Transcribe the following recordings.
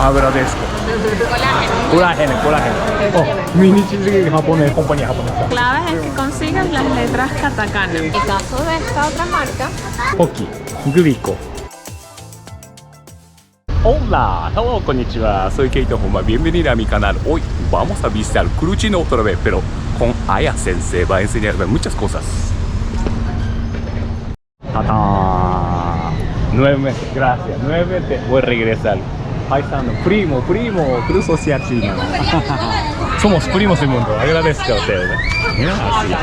Agradezco. Colágeno. Oh, mini cheesecake japonés, compañía japonesa. Clave es que consigas las letras katakana. En el caso de esta otra marca, Poki, Glico. Hola, hello, konnichiwa. Soy Keito Honma. Bienvenido a mi canal. Hoy vamos a visitar Cruchino otra vez, pero con Aya Sensei. Va a enseñarme muchas cosas. ¡Tata! Nuevamente, gracias. Nuevamente voy a regresar. Paisano, primo, Cruz Social China. Somos primos del mundo. Agradezco a ustedes. Mira, así.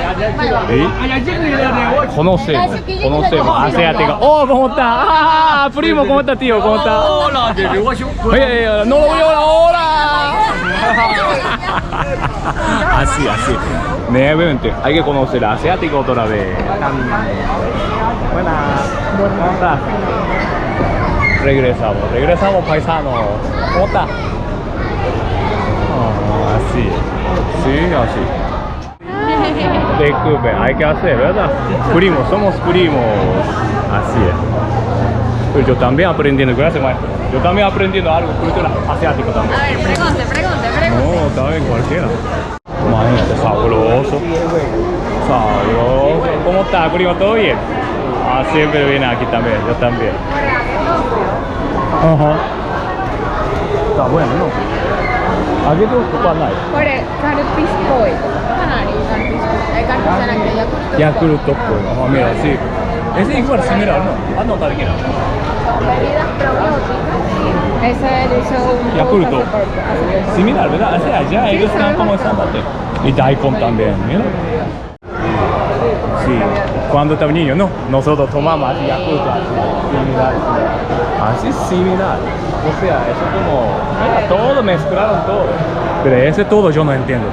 Conocemos. Asiática. Oh, ¿cómo está? Ah, primo, ¿cómo está, tío? ¿Cómo está? Hola, no lo veo ahora. Así. Nuevamente, hay que conocer a Asiática otra vez. Buenas. ¿Cómo estás? Regresamos paisanos. ¿Cómo está? Oh, así. Sí, así. De Cube, hay que hacer, ¿verdad? Somos primos. Así es. Pero yo también aprendiendo, gracias maestro. Yo también aprendiendo algo, cultura asiática también. a ver, pregunte. No, está bien, cualquiera. Imagínate, sabroso. ¿Cómo está, primo? ¿Todo bien? Ah, siempre viene aquí también, yo también. Ajá. Está bueno, ¿no? Aquí tengo que pagar. Por el Carpiscoy. Yakult. Mira, sí. Es igual, similar, ¿no? No, tal quiera. Bebidas probióticas. Ese le hizo un Yakult. Similar, ¿verdad? O sea, allá ellos están como estándarte. Y Daikon también, mira. Sí, cuando estaba niño, no. Nosotros tomamos así Yakult, similar. Así similar. O sea, eso como... Mira, todo mezclaron todo. Pero ese todo yo no entiendo.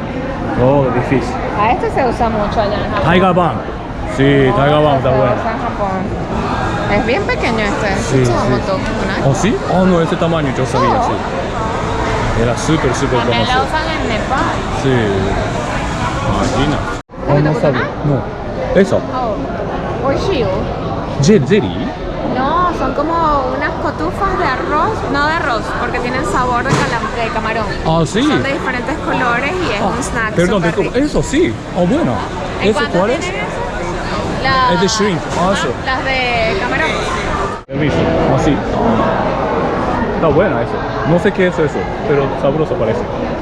Todo difícil. A este se usa mucho allá en Japón. Tiger Balm. Sí, Tiger Balm está Se bueno. usa en Japón. Es bien pequeño este. Sí. ¿No? ¿Oh, sí? Oh, no, ese tamaño yo sabía, sí. Era súper También conocido. lo usan en Nepal. Sí. Imagina. Oh, no sabía. No. Eso. Oh. Oishio. Jelly. No, son como unas cotufas de arroz. No de arroz, porque tienen sabor de camarón. Ah, sí. Son de diferentes colores y es un snack. Perdón, súper rico. eso sí. Oh, bueno. ¿En ¿Eso cuánto cuál es? tienen eso? Es de shrimp. Ah, eso. Las de camarón. Permiso. Así. Está bueno eso. No sé qué es eso, pero sabroso parece.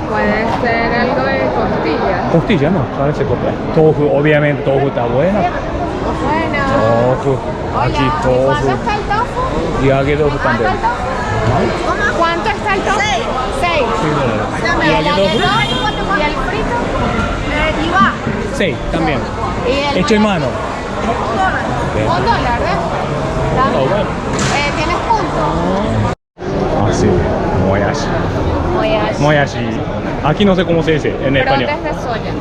Puede ser algo de costilla. Costilla, no, parece costilla. Tofu, obviamente, tofu está buena. Bueno. Tofu. Aquí Hola, tofu. ¿cuánto está el tofu? Y aquí tofu también. ¿Cuánto está el tofu? 6. ¿Y aquí tofu? ¿Y el frito? Sí, también. ¿Y el Hecho en mano. $1, ¿verdad? Oh, bueno. ¿Tienes punto? Así. Moyashi. Moyashi. Moyashi. Aquí no sé cómo se dice en español. Brotes de soya.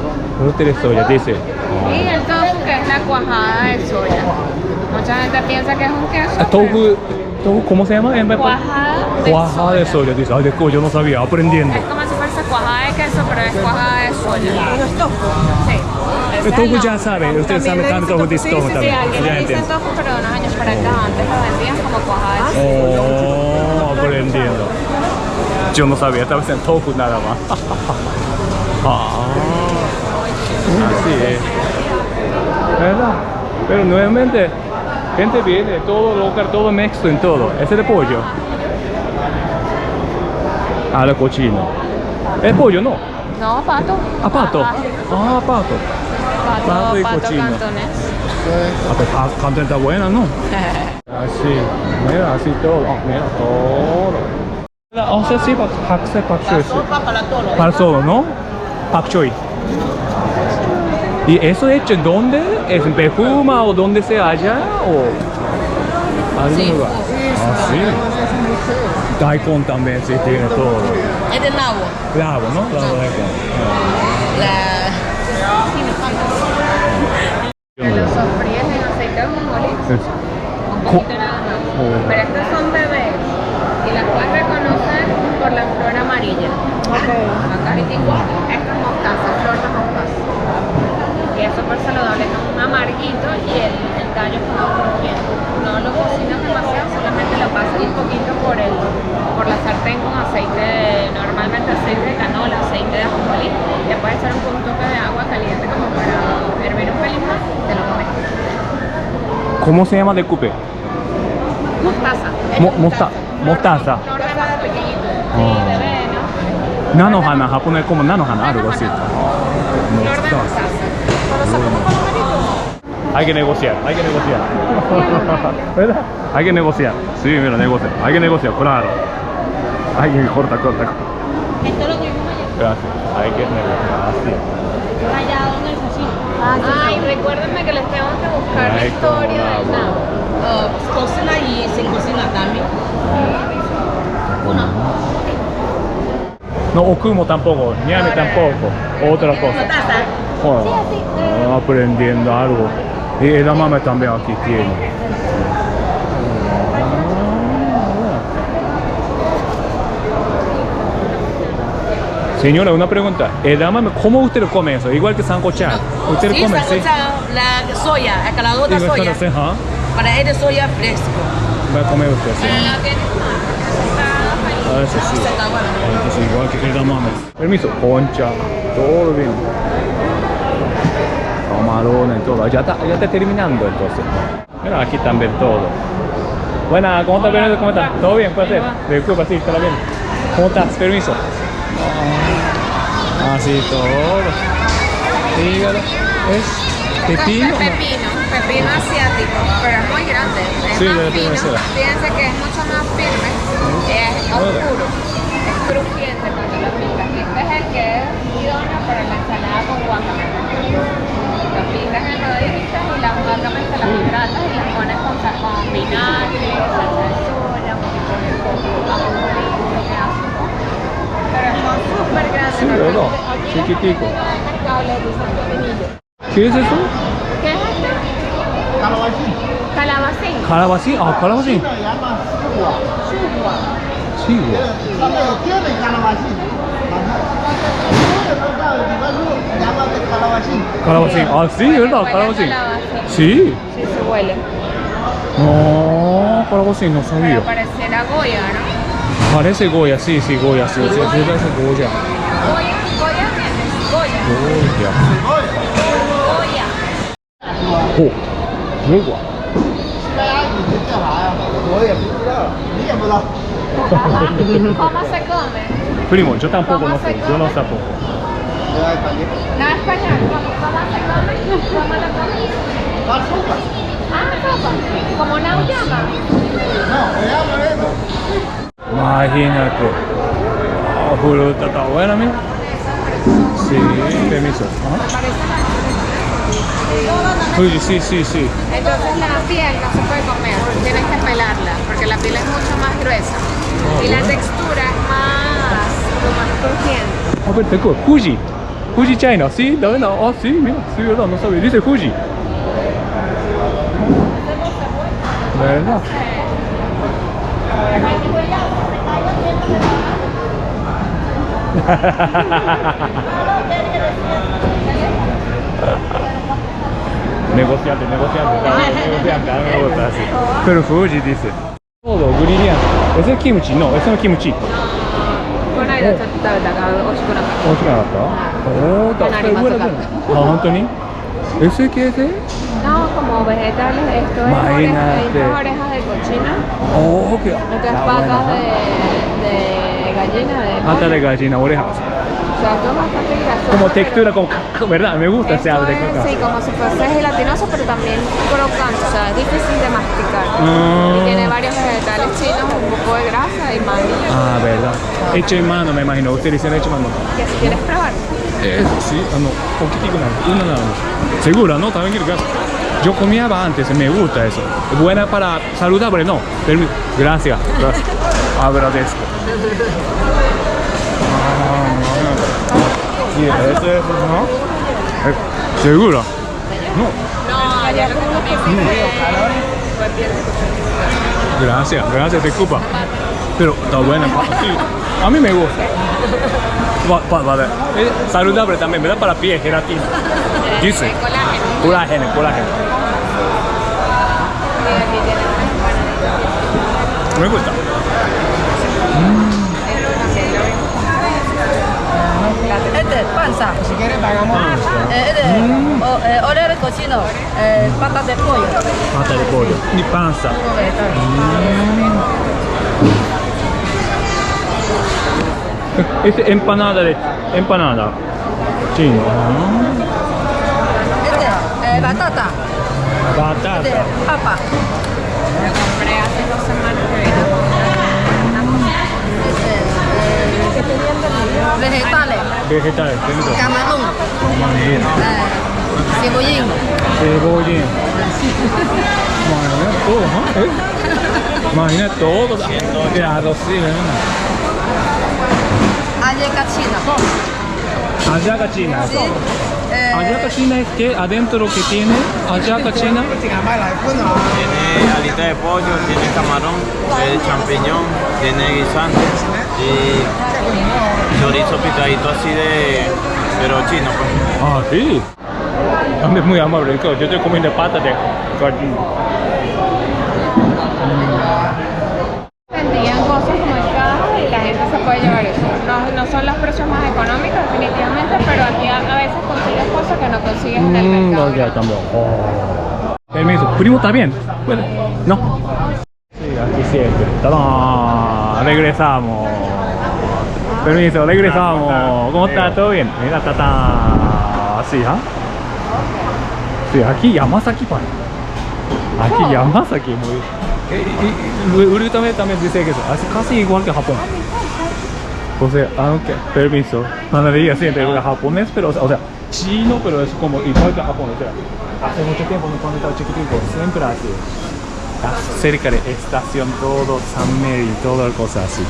Brotes de soya, dice. Y el tofu, que es la cuajada de soya. Mucha gente piensa que es un queso. Tofu, ¿cómo se llama en español? Cuajada de soya. Soya, dice. Ay, yo no sabía, aprendiendo. Es como si fuese cuajada de queso, pero es cuajada de soya. Sí. El tofu ya sabe, ustedes saben tanto tofu de tofu Sí, también. alguien Ya le dicen entiendo. tofu, pero de unos años para acá antes lo vendían como cuajada de soya. Oh, aprendiendo. Yo no sabía, estaba diciendo tofu nada más. Así es. ¿Verdad? Pero nuevamente, gente viene, todo local, todo mixto en todo. Ese de pollo. Ah, la cochino. ¿Es pollo, no? No, pato. Ah, pato. Ah, pato. Pato y cochino. Cantonés. Ah, pues canton está buena, ¿no? Así, mira, así todo. Mira, todo. O sea, sí, pak choy. Para solo, ¿no? Pak choy. ¿Y eso hecho en dónde? ¿Es en Pefuma o dónde se halla? ¿O algún lugar? Ah, sí. Daikon también sí tiene todo. Es de nabo. Clavo, ¿no? Clavo Daikon. Los sofríes en aceite de mongolito. Un poquito nada más. Pero estos son bebés y las puedes reconocer por la flor amarilla. La carita igual. Esto es mostaza, flor de mostaza. Y es súper saludable, es un amarguito y el tallo es como crujiente. No lo cocinas demasiado, solamente lo pasas un poquito por la sartén con aceite, normalmente aceite de canola, aceite de ajonjolí. Le puedes echar un toque de agua caliente como para hervir un pelín más, te lo comes. ¿Cómo se llama de cupe? Mostaza. Mostaza. Flor de más pequeñito. Sí, bebé, ¿no? Nanohana, japonés como nanohana, algo así. Flor de mostaza. Hay que negociar, hay que negociar. ¿Verdad? Hay que negociar. Sí, mira, negocia. Hay que negociar, claro. Hay que corta. Esto lo tuvimos ayer. Gracias. Hay que negociar. Así. Rayado en el sashimi. Ay, recuérdenme que les tengo que buscar la Ay, historia del cómo nabo. Cocina y sin cocina también. Uno. No, okumo tampoco, ñame tampoco. Otra cosa. Mostaza. Joder, aprendiendo algo. Y edamame también aquí tiene. Señora, una pregunta. Edamame, ¿cómo usted lo come eso? Igual que sancochado. ¿Usted lo Sí, come así? la soya, el calado de Igual que soya. no sé, ¿ah? Para él es soya fresco. Va a comer usted, sí. Pero lo tienes más, porque Ah, eso sí. Está bueno. Entonces, igual que edamame. Permiso, concha, todo bien. Camarones, todo. Ya está terminando entonces. Mira, aquí también todo. Buena, ¿cómo estás, Benito? ¿Cómo estás? ¿Todo bien? ¿Placer? Disculpa, sí, está bien. ¿Cómo estás? Permiso. Ah, sí, todo. Hígado. ¿Es pepino? Esto es pepino asiático, pero es muy grande. Es Sí, más de pepino fino. asiático. Fíjense que es mucho más firme, es oscuro, es crujiente cuando lo picas. Y este es el que es idóneo para la ensalada con guacamole. Lo picas en rodajitas y las guacamas te las hidratas y las pones con vinagre, salsa de soya, un poquito de ajonjolí, un toque de azúcar. Pero son súper grandes. Sí, ¿verdad? Aquí Chiquitico. en el mercado le dicen pepinillo. ¿Qué es eso? ¿Qué es esto? Calabacín. ¿Calabacín? Ah, calabacín. Se llama Shugua. Sí, güey. Tiene calabacín. Se llama de calabacín. Calabacín. Ah, sí, ¿verdad? Calabacín. Sí. Sí, se huele. No, calabacín, no sabía. Pero pareciera Goya, ¿no? Parece Goya, sí, Goya, sí, sí, parece Goya. Goya tienes. Goya. Goya. Goya. Oh, muy guau. ¿Cómo se come? Primo, yo tampoco ¿Cómo no se sé, yo come? no tampoco. No español. ¿Cómo se come? ¿Cómo lo comes? Ah, sopa. Como una auyama. Imagínate. Oh, fruta está buena, mira. Sí, permiso. Ajá. Uy, sí. Entonces la piel no se puede comer, tienes que pelarla, porque la piel es mucho más gruesa. Y la textura es como más crujiente. A ver, te acuerdas. Fuji China, sí, la verdad. Ah, sí, mira, sí, verdad, no sabía. Dice Fuji. ¿Verdad? Negociante, a mí me gusta así. Pero Fuji dice. Todo, brillante. ¿Ese es kimchi? No, ese no es kimchi. この間ちょっと食べたから美味しくなかっ美味しくなかったおー、かなりまずかった Ah, ¿本当に? ¿Ese qué es? No, como vegetales, esto es Imagínate. estas orejas de cochino, Oh, qué estas patas de gallina, de Pata pollo. de gallina, orejas. O sea, esto es bastante grasoso. Como pero textura, como ¿verdad? Me gusta ese esto ave de es, coca. sí, como si fuese gelatinoso, pero también crocante, o sea, es difícil de masticar. Ah. Y tiene varios vegetales chinos, un poco de grasa y maní. Ah, verdad. Hecho en mano, me imagino. Ustedes dicen hecho en mano. Que si quieres probar. Sí, no, poquitico nada, uno nada más. Seguro, ¿no? También quiero que yo comía antes, me gusta eso. Es buena para saludable, no. Gracias. Agradezco. Sí, ese es, ¿no? ¿Seguro? No. No, ya lo que comí Gracias, disculpa. Pero está buena, sí. A mí me gusta. Vale. Es saludable también, ¿verdad? Para piel, gelatina. Dice. Colágeno. Y aquí tiene unas empanadas. Me gusta. Este es panza. Si quieres pagamos. Oreo de cochino. Patas de pollo. Pata de pollo. Y panza. Es empanada de... Empanada. Chino. Este, batata. Batata. Este, papa. La compré hace 2 semanas que vino. Vegetales. Vegetales. Camarón. Cebollín. Cebollín. Imagina todo, ¿no? Imagina todo. Claro, sí, Hallaca china. Hallaca china. Sí. Hallaca china es que adentro que tiene hallaca china. Tiene alita de pollo, tiene camarón, tiene champiñón, tiene guisante y chorizo picadito así de... pero chino pues. Ah, sí. Es muy amable. Yo estoy comiendo pata de gallina. Vendían cosas como en caja y la gente se puede llevar eso. No son los precios más económicos definitivamente, pero aquí a veces consigues cosas que no consigues en el mercado. No, ya cambió. Permiso. ¿Primo está bien? Bueno, no. Sí, aquí siempre. ¡Tadán! Regresamos. Permiso, regresamos. ¿Cómo está? ¿Todo bien? Mira, así, ¿ah? Sí, aquí Yamazaki pan. Aquí Yamazaki muy. Uri también dice que es casi igual que Japón. O sea, aunque, permiso, panadería siempre era japonés, pero, o sea, chino, pero es como igual que Japón. O sea, hace mucho tiempo, cuando estaba chiquitico, siempre así. Cerca de estación, todo, San Mary, toda la cosa así.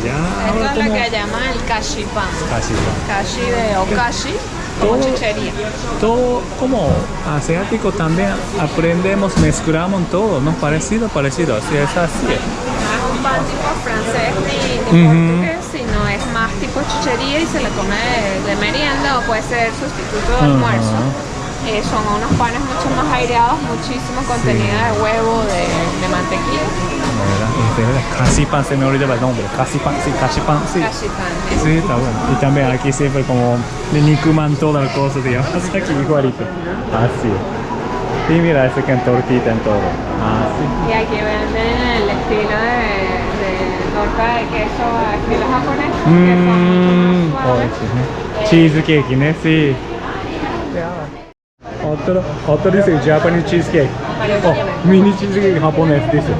Ya, Esto es lo que llaman el kashi pan. Casi. Kashi de okashi, como Todo- chuchería. Todo como asiático también aprendemos, mezclamos todo, ¿no? Parecido, así es así. No es un pan tipo francés ni Ujú. portugués, sino es más tipo chuchería y se le come de merienda o puede ser sustituto de almuerzo. Son unos panes mucho más aireados, muchísimo contenido de huevo, de mantequilla. Casi pan, se me olvidaba el nombre. Casi pan, sí, casi pan, sí. Kashi pan. Sí, está bueno. Y también aquí siempre como de Nikuman toda la cosa, digamos, aquí igualito. Así es. Y mira, ese que en tortita en todo. Así. Y aquí venden el estilo de torta de queso a estilo japonés, que son mucho más suaves. Cheesecake, ¿no? Sí. Otro dice Japanese cheesecake. Oh, mini cheesecake japonés, dice.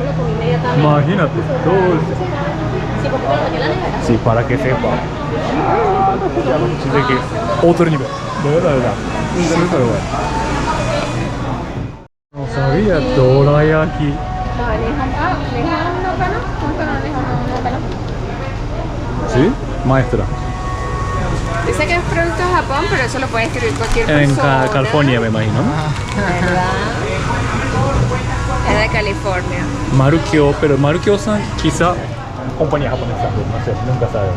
Imagínate, dulce. Sí, para que sepa. Japanese cheesecake. Otro nivel. De verdad. Súper bueno. No sabía, dorayaki. ¿Sí? Maestra. Dice que es producto de Japón, pero eso lo puede escribir cualquier En persona. California, me imagino, ¿no? ¿Verdad? Es de California. Marukyo, pero Marukyo-san quizá compañía japonesa, no sé, nunca sabe.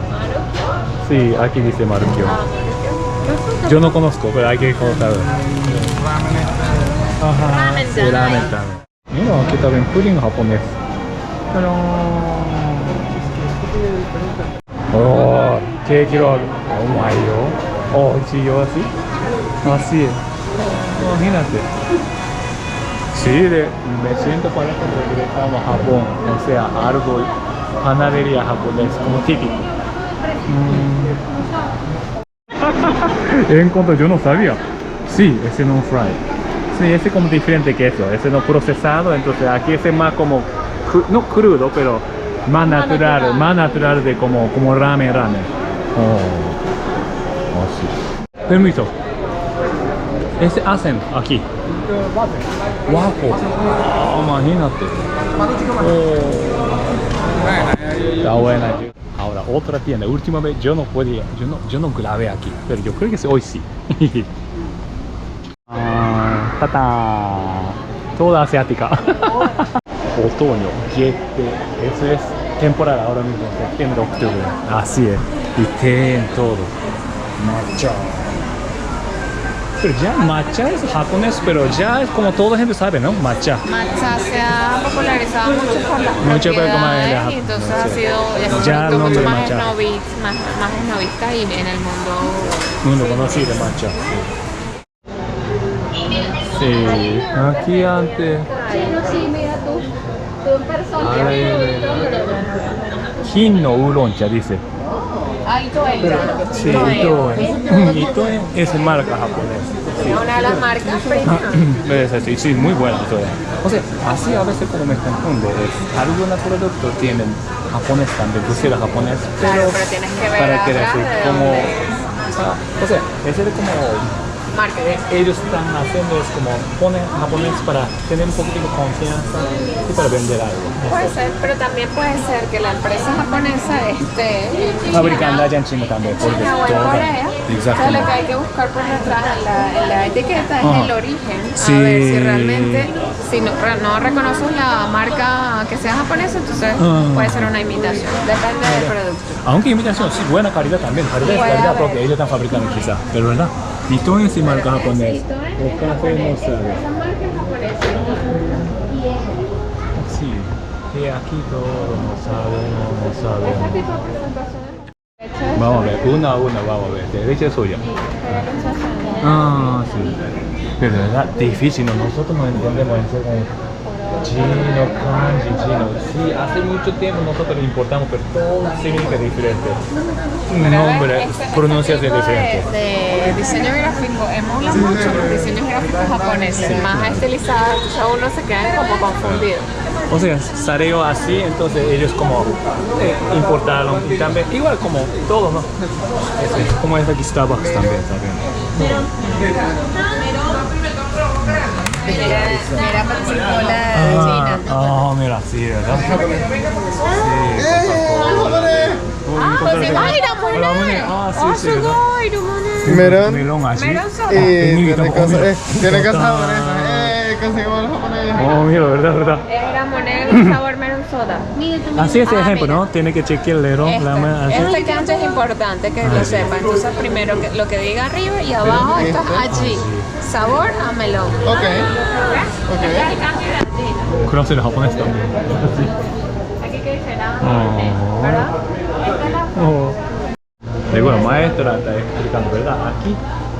Sí, aquí dice Marukyo. Yo no conozco, pero hay que conocer. Ajá, Ramen sí, también. ramen también. Mira, aquí también pudding japonés. Pero... Oh, ¿qué quiero? Oh my god. Oh, sí, yo así. Así es. Imagínate. Sí, me siento para que regresamos a Japón. O sea, algo, panadería japonés, como típico. En cuanto yo no sabía. Sí, ese no fry. Sí, ese como diferente que eso. Ese no procesado, entonces aquí ese más como, no crudo, pero más natural de como ramen. Oh, sí. Permiso. Ese hacen aquí. Waffle. Imagínate. Está buena. Ahora, otra tienda. Última vez yo no podía, yo no grabé aquí, pero yo creo que hoy sí. ¡Tata! Toda asiática. Otoño, eso es temporada ahora mismo, septiembre, octubre. Así es. Y té en todo. Matcha. Pero ya matcha es japonés, pero ya es como toda la gente sabe, ¿no? Matcha. Matcha se ha popularizado mucho por las Mucho por como propiedades la- y entonces no ha sé. sido ya es un Ya el producto nombre mucho de más matcha. más esnovista y en el mundo. Mundo conocido matcha. Sí. Aquí antes. Sí, mira tú en persona. Hin no Uroncha dice. Ah, Itoen. Sí, Itoen. Itoen es marca japonesa. Sí. Una de las marcas premium. Es así, sí, muy buena Itoen. O sea, así a veces como me confunde, es, algunos productos tienen japonés también, pusieron japonés, Claro, pero tienes que ver para que atrás decir, de como, dónde o sea, ese es como marketing. ellos están haciendo es como ponen japonés para tener un poquito de confianza y para vender algo. Puede ser, pero también puede ser que la empresa japonesa esté Fabricando allá en China también, porque China o en todo- Corea. Entonces lo que exactamente. hay que buscar por detrás en la etiqueta es Ajá. el origen. Sí. A ver si realmente, si no reconoces la marca que sea japonesa, entonces puede ser una imitación. Depende del producto. Aunque imitación, sí, buena calidad también, calidad es Puede calidad haber. porque ellos están fabricando quizás, pero ¿verdad? Itoen sí marca japonés. Itoen El café no sabe. Esa marca es japonesa. Sí, y aquí todo no sabemos, no Este sabemos. tipo de presentaciones. Vamos a ver, una a una, vamos a ver. Derecha suya. Ah, sí. Pero de verdad, difícil, ¿no? Nosotros no entendemos eso como chino, kanji, chino. Sí, hace mucho tiempo nosotros lo importamos, pero todo significa diferente. Nombre, pronunciación diferente. De diseño gráfico emula mucho los diseños gráficos japoneses, más estilizados, entonces uno se queda como confundido. O sea, salió así, entonces ellos como importaron y también, igual como todo, ¿no? Como es aquí Starbucks también, Mira Pepsi-Cola de China. Ah, mira, sí, ¿verdad? Ah, sí, sí, ¿verdad? Melón. Melón allí. Tiene cosas japonesas. Conseguimos los japoneses. Oh, mira, ¿verdad? ¿verdad? Es ramonel sabor melon soda. Así es el ejemplo, mira. ¿no? Tiene que chequear el leerón, Este cancha es importante que lo sepa. Entonces primero lo que diga arriba y abajo está allí. Sabor a melón. Ok. Clase de japonés también. Aquí que dice ramonel, ¿verdad? Esta es la Oh. Y bueno, maestra está explicando, ¿verdad? Aquí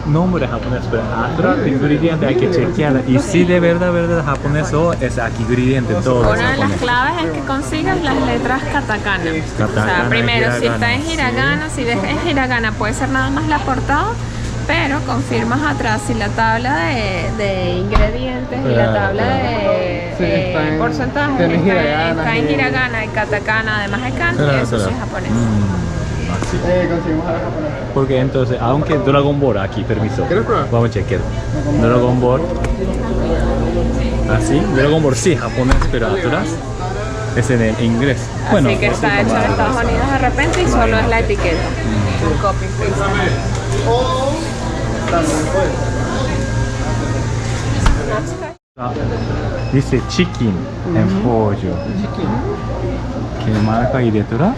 nombre japonés, pero atrás de ingrediente hay que chequear. Y si de verdad, japonés o es aquí ingrediente todo. Una de las claves es que consigas las letras katakana. O sea, Katakana, primero, si hiragana. está en hiragana, si ves en hiragana, puede ser nada más la portada, pero confirmas atrás si la tabla de ingredientes y la Claro, tabla claro. de Sí, está en- porcentaje tiene hiragana, está en sí. hiragana y katakana, además de kanji, Claro, eso sí claro. es japonés. Así. Conseguimos a la japonesa. Porque entonces, aunque Dragon Ball aquí, permiso. ¿Quieres probar? Vamos a chequear. Dragon Ball. Así. Dragon Ball sí, japonés, pero atrás es en el inglés. Así que está hecho en Estados Unidos de repente y solo es la etiqueta. Un copy paste. O también puede. Ah, dice chicken en pollo. ¿Qué marca hay detrás?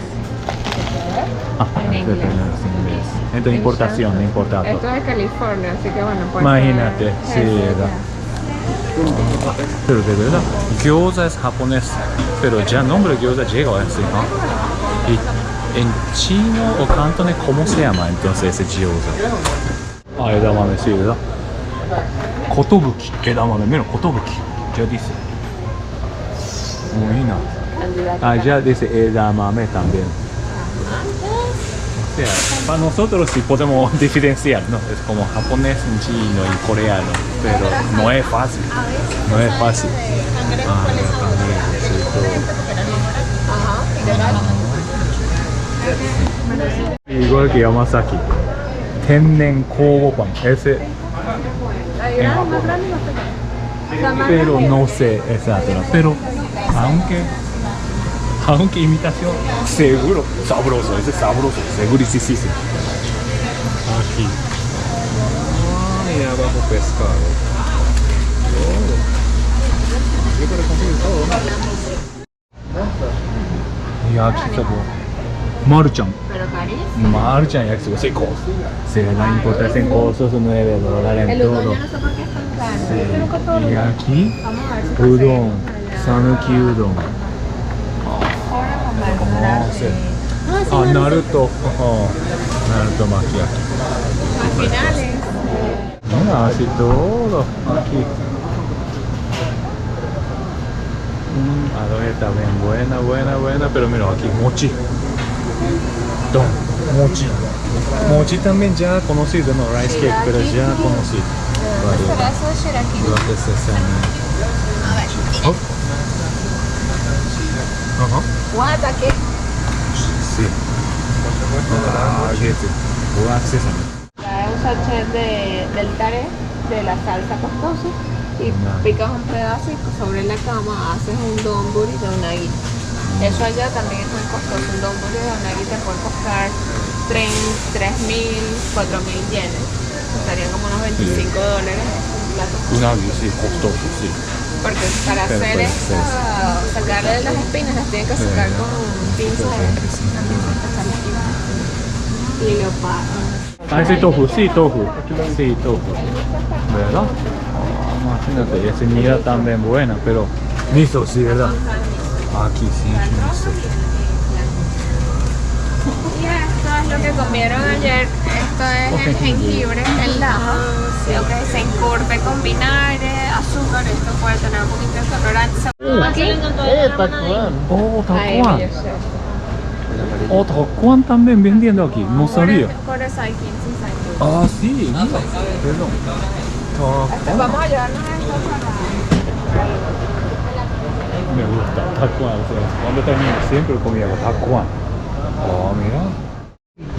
Ah, En inglés. inglés. Entonces importación, de importado. Esto es de California, así que bueno, pues. Imagínate, sí, ¿verdad? Pero de verdad, gyoza es japonés, pero ya nombre gyoza llega así, ¿no? Y en chino o cantonés, ¿cómo se llama entonces ese gyoza? Ah, edamame, sí, ¿verdad? Kotobuki, edamame, mira, kotobuki, ya dice. Muy bien. Ah, ya dice edamame también. O sea, para nosotros sí podemos diferenciar, ¿no? Es como japonés, chino y coreano, pero no es fácil. No es fácil. Ah, también, sí, todo. Igual que Yamazaki. Tennen Kogopan. Ese. Pero no sé exacto, ¿no? Pero aunque imitación, seguro, sabroso, ese es sabroso, segurísimo. Aquí. Ah, y abajo pescado. Todo. Yo creo que consigo todo, ¿no? Y aquí está todo. Maruchan. Pero carísimo. Maruchan yakisoba, seco. Se la importa en cosas, $9 en El udon todo. yo no sé por qué es tan caro. Sí. Yo nunca todo Y lo- aquí, Vamos a ver si udon, conseguimos sanuki udon. ahora con ¿Cómo verdura, hace? sí. No, sí, Ah, no, Naruto. Naruto maquillaje. Al final es... Mira, así todo aquí. Adobe está bien buena, pero mira aquí mochi. Don, mochi. Mochi también ya conocido, no rice cake, pero ya conocido. ¿Será eso de Shiraki? Lo que se sesame. A ver. Oh. Ajá. Guatake. Sí. Ah, este. Buah, sesame. Trae un sachet del tare, de la salsa pastosa, y picas un pedazo y sobre la cama haces un donburi de unagi. Eso allá también es muy costoso. Un donburi de unagi te puede costar 3.000, 4.000 yenes. Estarían como unos $25 un plato. Unagi, sí, costoso, sí. Porque para Pero hacer puede esto, ser. sacarle las espinas, las tienen que sacar con pinzas y lo pasan. Ah, ese tofu, sí, tofu. Sí, tofu. ¿Verdad? Imagínate, ese mira también buena, pero miso, sí, ¿verdad? Aquí sí, miso. Y esto es lo que comieron ayer. Esto es el jengibre, el lama. Okay, se incurve con vinagre, azúcar. Esto puede tener un poquito de colorante. Aquí. Tacuán. Oh, Ay, tacuán. yo sé. Oh, tacuán también vendiendo aquí, no sabía. Korosai, 15 años. Ah, sí, mira, perdón. Tacuán. Vamos a llevarnos esto para... Me gusta, tacuán. O sea, cuando termino siempre comía tacuán. Oh, mira.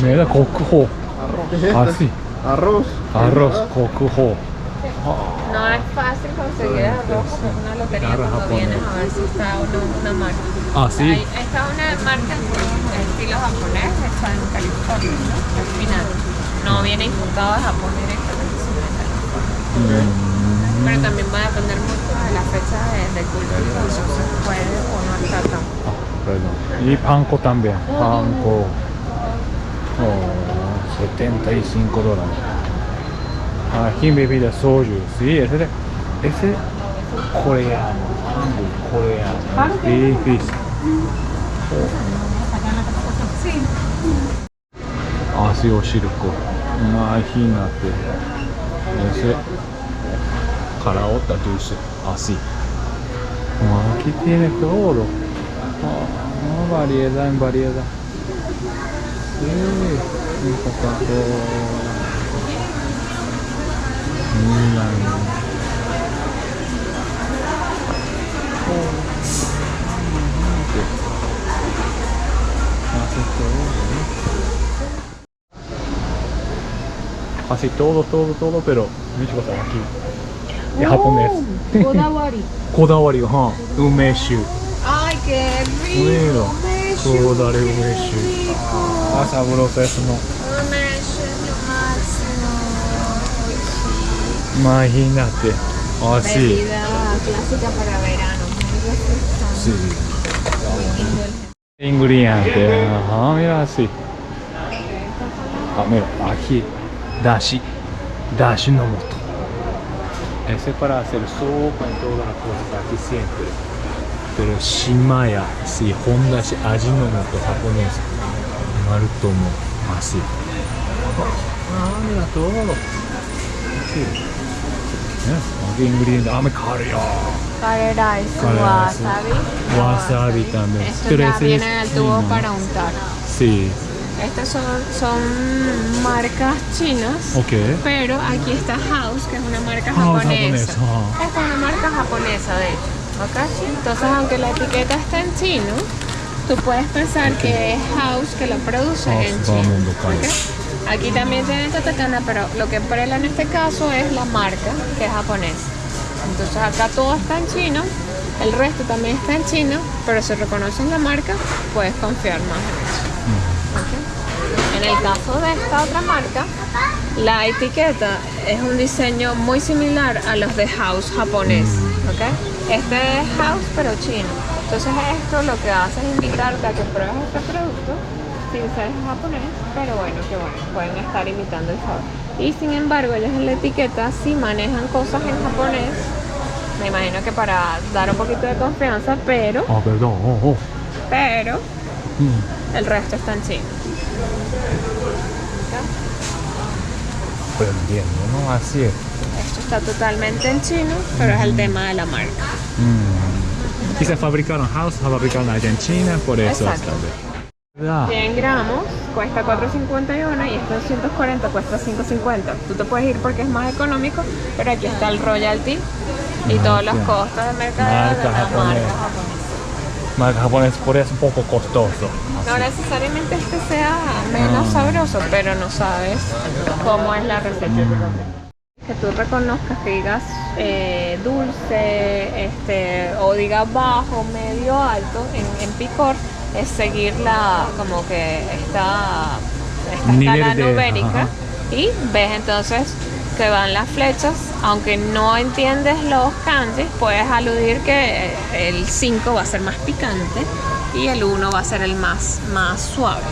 Mira, kokuho. Ah, sí. Arroz. Arroz, kokuho. No es fácil conseguir arroz, porque es una lotería cuando vienes a ver si está o no una marca. Ah, sí. Esta es una marca estilo japonés, hecha en California, ¿no? Al final. No viene importado de Japón directamente, sino de California. Pero también va a depender mucho de la fecha de cultivo, entonces puede o no estar tan... Perdón. Y panko también. Panko. Oh, $75. Aquí bebida soju. Sí, ese coreano. Coreano. Sí, sí. Así o shirko. Imagínate. Ese caraota dulce. Así. Aquí tiene todo. Variedad en variedad. Sí, un Coca-Cola. Mira. Casi todo, pero muchas cosas aquí. Es japonés. Kodawari. Kodawari, ajá. Umeshu. Ay, qué Mira. rico. Kodare umeshu. Ah, sabroso eso, ¿no? Umeshu es lo máximo. Imagínate. Así. Bebida clásica para verano, muy refrescante. Sí. Muy indulgente. Ingrediente. Ajá, mira así. Ah, mira, aquí. Dashi. Dashi no moto. Ese es para hacer sopa y todas las cosas aquí siempre. Pero Shimaya, sí, Honda Ajinomoto japonesa. Narutomo, así. Ah, mira todo. Aquí. Aquí ingredientes. Ah, me cario. Curry rice, Curry rice. wasabi. Wasabi también. Esto Pero ya ese viene es el tubo chino. para untar. Sí. Estas son marcas chinas, Ok. pero aquí está House, que es una marca House japonesa. japonesa, ajá. Esta es una marca japonesa, de hecho. ¿Ok? Entonces, aunque la etiqueta está en chino, tú puedes pensar que es House que lo produce House, en todo el China. mundo cae. ¿Ok? Aquí también tienen katakana, pero lo que prela en este caso es la marca, que es japonesa. Entonces acá todo está en chino, el resto también está en chino, pero si reconoces la marca, puedes confiar más en eso. ¿Ok? En el caso de esta otra marca, la etiqueta es un diseño muy similar a los de House japonés. ¿Ok? Este es House pero chino. Entonces esto lo que hace es invitarte a que pruebes este producto sin ser japonés, pero bueno, que bueno, pueden estar imitando el sabor. Y sin embargo, ellos en la etiqueta sí manejan cosas en japonés, me imagino que para dar un poquito de confianza, pero Ah, perdón. el resto está en chino. Pero entiendo, ¿no? Así es. Esto está totalmente en chino, pero es el tema de la marca. Y se fabricaron allá en China, por eso. Exacto. ¿Verdad? 100 gramos cuesta 4.51 y estos 240 cuesta 5.50. Tú te puedes ir porque es más económico, pero aquí está el royalty y todos los costos de mercadeo de la marca japonesa. Marca japonés, por eso es un poco costoso. No necesariamente este sea menos sabroso, pero no sabes cómo es la receta. Que tú reconozcas, que digas dulce, o digas bajo, medio, alto en picor, es seguir como que esta Nivel escala de- numérica, ajá. y ves entonces que van las flechas. Aunque no entiendes los kanjis, puedes aludir que el 5 va a ser más picante y el 1 va a ser el más suave.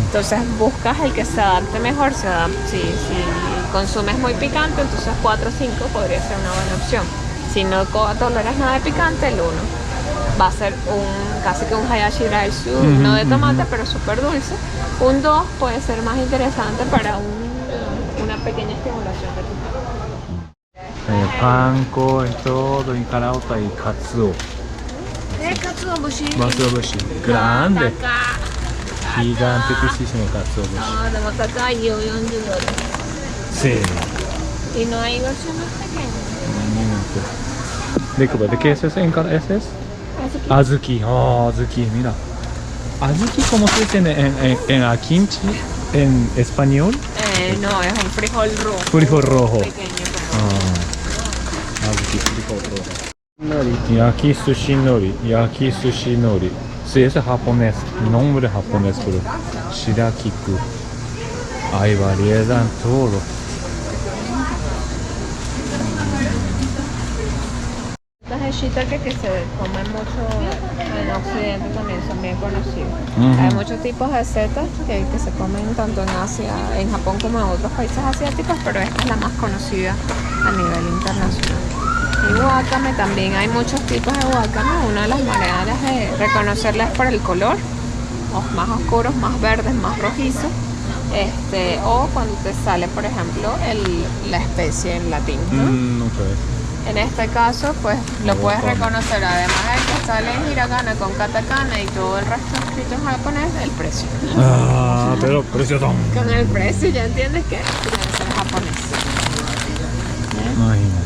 Entonces buscas el que se adapte mejor. Si consumes muy picante, entonces 4 o 5 podría ser una buena opción. Si no toleras nada de picante, el 1 va a ser casi que un hayashi rice, no de tomate, pero súper dulce. Un 2 puede ser más interesante para una pequeña estimulación de tu Panko es todo, y carauta y katsuo. katsuobushi. Katsuobushi. Grande. Gigantísimo katsuobushi. No, de Matacay, $40. Sí. Y no hay versión más pequeña. ¿De qué es ese? ¿Ese es? Azuki. Azuki. Oh, azuki, mira. Azuki, ¿cómo se dice en kimchi en español? No, es un frijol rojo. Frijol rojo. Pequeño, Azuki, frijol rojo. Yaki sushi nori. Yaki sushi nori. Sí, ese es japonés. Nombre japonés, pero shirakiku. Hay variedad en todo. Las de shiitake que se comen mucho en Occidente también son bien conocidos. Hay muchos tipos de setas que se comen tanto en Asia, en Japón, como en otros países asiáticos, pero esta es la más conocida a nivel internacional. Y wakame también, hay muchos tipos de wakame. Una de las maneras de reconocerla es por el color, más oscuros, más verdes, más rojizos. O cuando te sale, por ejemplo, la especie en latín, ¿no? Okay. En este caso, pues lo puedes reconocer, además de que sale en hiragana con katakana y todo el resto escrito en japonés, el precio. Ah, pero precio tan. Con el precio ya entiendes que debe ser japonés. Imagínate.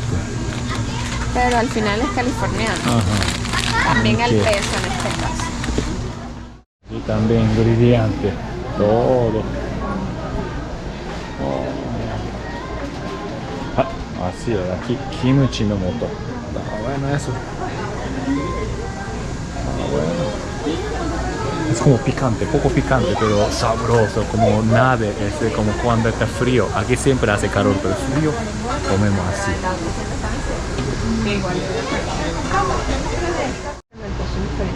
Pero al final es californiano. Ajá. También el Sí. peso en este caso. Y también brillante. Todo. Así es, aquí kimchi no moto. Está bueno eso. Está bueno. Es como picante, poco picante, pero sabroso, como nave, como cuando está frío. Aquí siempre hace calor, pero frío comemos así. Igual.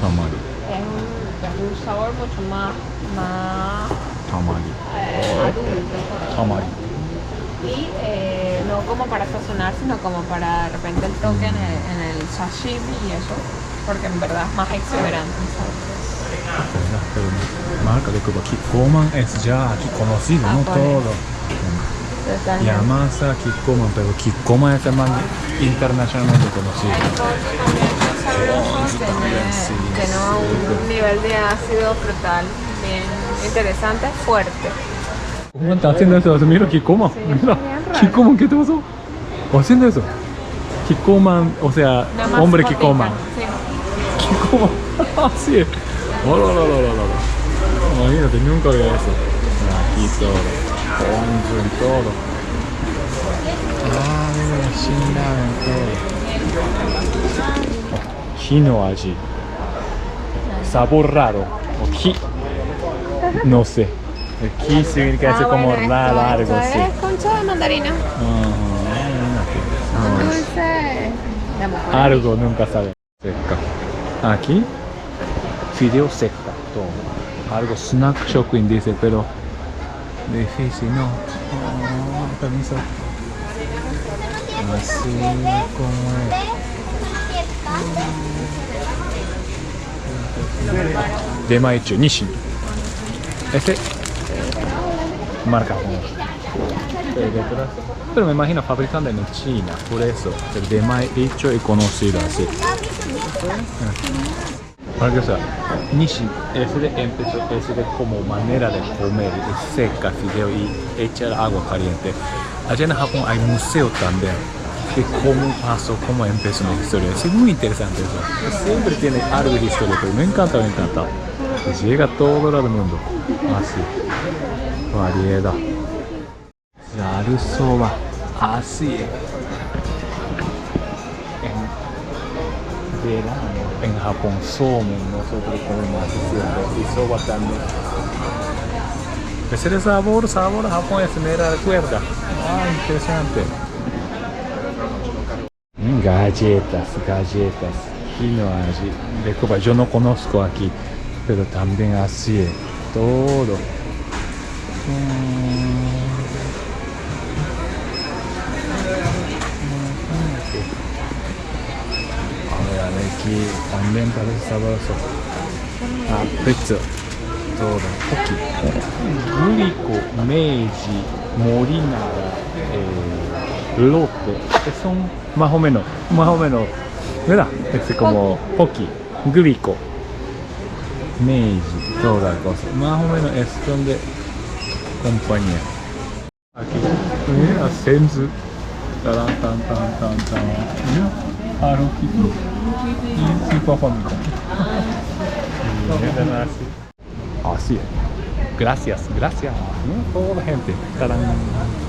Tamari, Es un sabor mucho más tamari, adulto. tamari. Y no como para sazonar, sino como para de repente el toque en el sashimi y eso, porque en verdad es más exuberante, ¿sabes? Pero marca de Cuba, Kikkoman es ya aquí conocido, no por eso. todo. Totalmente. Yamasa, Kikkoman, pero Kikkoman es el más internacionalmente conocido. Sabroso, tiene un nivel de ácido frutal bien interesante, fuerte. ¿Cómo está haciendo eso? Mira, Kikkoman. Sí, Mira, está bien raro. Kikkoman, ¿qué te pasó? Haciendo eso. Kikkoman, o sea, Una más hombre cortita, Kikkoman. sí. Kikkoman, así es. Imagínate, nunca había eso. Aquí todo. Poncho en todo. Ah, mira, Shinramen todo. Hino aji. Sabor raro. O ki. No sé. El ki significa eso como bueno, raro, algo esto así. es concha de mandarina. Ah, Un no. dulce de mojones. Algo nunca sabe. Seca. Aquí, fideo seca, todo. algo snack shopping dice, pero difícil, ¿no? Oh, permiso. Así como es. Demaichu, Nishin. Este marca pero me imagino fabricando en China, por eso el Demaichu es conocido así. Para que sea, Nishin, ese empezó ese como manera de comer, seca fideo y echar agua caliente. Allá en Japón hay museo también de cómo pasó, cómo empezó la historia. Es muy interesante eso. Siempre tiene algo de historia, pero me encanta, me encanta. Y llega a todo el mundo. Así. Variedad. Yarusoba. Así es. En verano, en Japón, somen, nosotros comemos así siempre. Y soba también. Ese sabor japonés me recuerda. Ah, interesante. Galletas. Kinoaji. Disculpa, yo no conozco aquí, pero también así es. Todo. A ver, aquí también parece sabroso. Ah, pizza. Todo. Poki. Gurico, Meiji, Morinaga, Lotte. Son más o menos. ¿Verdad? Es como Poki, Gurico, Meiji, toda la cosa. Más o menos es donde compañía. Aquí. Mira, Senzu. Tan. Mira, Haru Kitty. Y Super Famicom. Así es. Gracias. Toda la gente. ¡Tarán!